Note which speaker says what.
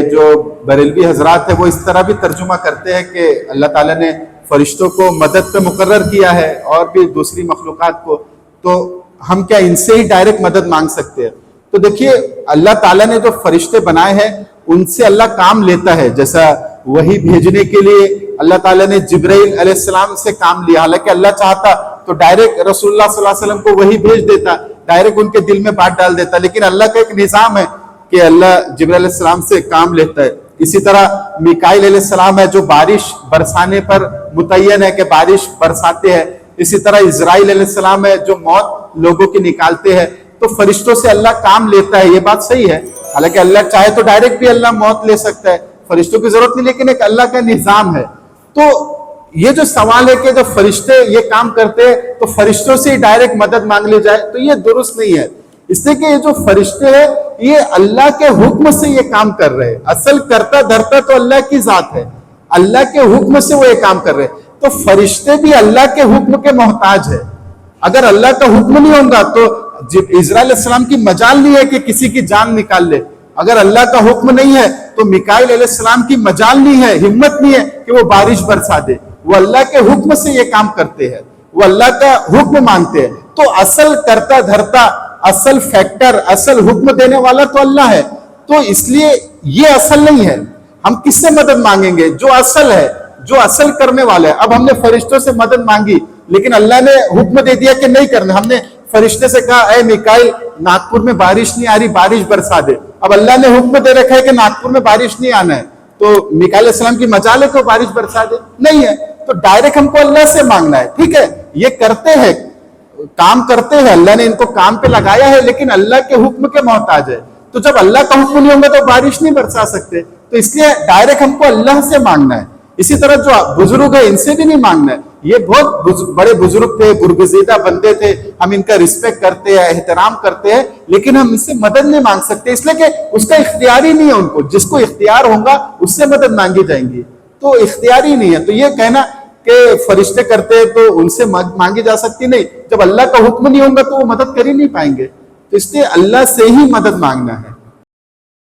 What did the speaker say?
Speaker 1: جو بریلوی حضرات ہیں وہ اس طرح بھی ترجمہ کرتے ہیں کہ اللہ تعالیٰ نے فرشتوں کو مدد پہ مقرر کیا ہے اور بھی دوسری مخلوقات کو، تو ہم کیا ان سے ہی ڈائریکٹ مدد مانگ سکتے ہیں؟ تو دیکھیے اللہ تعالیٰ نے جو فرشتے بنائے ہیں ان سے اللہ کام لیتا ہے. جیسا وحی بھیجنے کے لیے اللہ تعالیٰ نے جبرائیل علیہ السلام سے کام لیا، حالانکہ اللہ چاہتا تو ڈائریکٹ رسول اللہ صلی اللہ علیہ وسلم کو وحی بھیج دیتا، ڈائریکٹ ان کے دل میں بات ڈال دیتا، لیکن اللہ کا ایک نظام ہے کہ اللہ جبرائیل علیہ السلام سے کام لیتا ہے. اسی طرح میکائیل علیہ السلام ہے جو بارش برسانے پر متعین ہے کہ بارش برساتے ہیں. اسی طرح اسرائیل علیہ السلام ہے جو موت لوگوں کی نکالتے ہیں. تو فرشتوں سے اللہ کام لیتا ہے، یہ بات صحیح ہے. حالانکہ اللہ چاہے تو ڈائریکٹ بھی اللہ موت لے سکتا ہے، فرشتوں کی ضرورت نہیں، لیکن ایک اللہ کا نظام ہے. تو یہ جو سوال ہے کہ جب فرشتے یہ کام کرتے ہیں تو فرشتوں سے ہی ڈائریکٹ مدد مانگ لی جائے، تو یہ درست نہیں ہے. اس لیے کہ یہ جو فرشتے ہیں یہ اللہ کے حکم سے یہ کام کر رہے ہیں. اصل کرتا دھرتا تو اللہ کی ذات ہے، اللہ کے حکم سے وہ یہ کام کر رہے ہیں. تو فرشتے بھی اللہ کے حکم کے محتاج ہے. اگر اللہ کا حکم نہیں ہوگا تو اسرائیل علیہ السلام کی مجال نہیں ہے کہ کسی کی جان نکال لے. اگر اللہ کا حکم نہیں ہے تو میکائیل علیہ السلام کی مجال نہیں ہے، ہمت نہیں ہے کہ وہ بارش برسا دے. وہ اللہ کے حکم سے یہ کام کرتے ہیں، وہ اللہ کا حکم مانتے ہیں. تو اصل کرتا دھرتا، اصل فیکٹر، اصل حکم دینے والا تو اللہ ہے. تو اس لیے یہ اصل نہیں ہے. ہم کس سے مدد مانگیں گے؟ جو اصل ہے، جو اصل کرنے والا ہے. اب ہم نے فرشتوں سے مدد مانگی لیکن اللہ نے حکم دے دیا کہ نہیں کرنا. ہم نے فرشتے سے کہا اے میکائیل ناگپور میں بارش نہیں آ رہی، بارش برسا دے. اب اللہ نے حکم دے رکھا ہے کہ ناگپور میں بارش نہیں آنا ہے، تو میکائیل علیہ السلام کی مجال ہے کہ بارش برسا دے؟ نہیں ہے. تو ڈائریکٹ ہم کو اللہ سے مانگنا ہے. ٹھیک ہے، یہ کرتے ہیں، کام کرتے ہیں، اللہ نے ان کو کام پہ لگایا ہے، لیکن اللہ کے حکم کے محتاج ہے. تو جب اللہ کا حکم نہیں ہوگا تو بارش نہیں برسا سکتے. تو اس لیے ڈائریکٹ ہم کو اللہ سے مانگنا ہے. اسی طرح جو بزرگ ہے ان سے بھی نہیں مانگنا ہے. یہ بہت بڑے بزرگ تھے، برگزیدہ بندے تھے، ہم ان کا رسپیکٹ کرتے ہیں، احترام کرتے ہیں، لیکن ہم ان سے مدد نہیں مانگ سکتے، اس لیے کہ اس کا اختیاری نہیں ہے. ان کو جس کو اختیار ہوگا اس سے مدد مانگی جائیں گی، تو اختیاری نہیں ہے. تو یہ کہنا کہ فرشتے کرتے ہیں تو ان سے مانگی جا سکتی نہیں، جب اللہ کا حکم نہیں ہوگا تو وہ مدد کر ہی نہیں پائیں گے. تو اس لیے اللہ سے ہی مدد مانگنا ہے.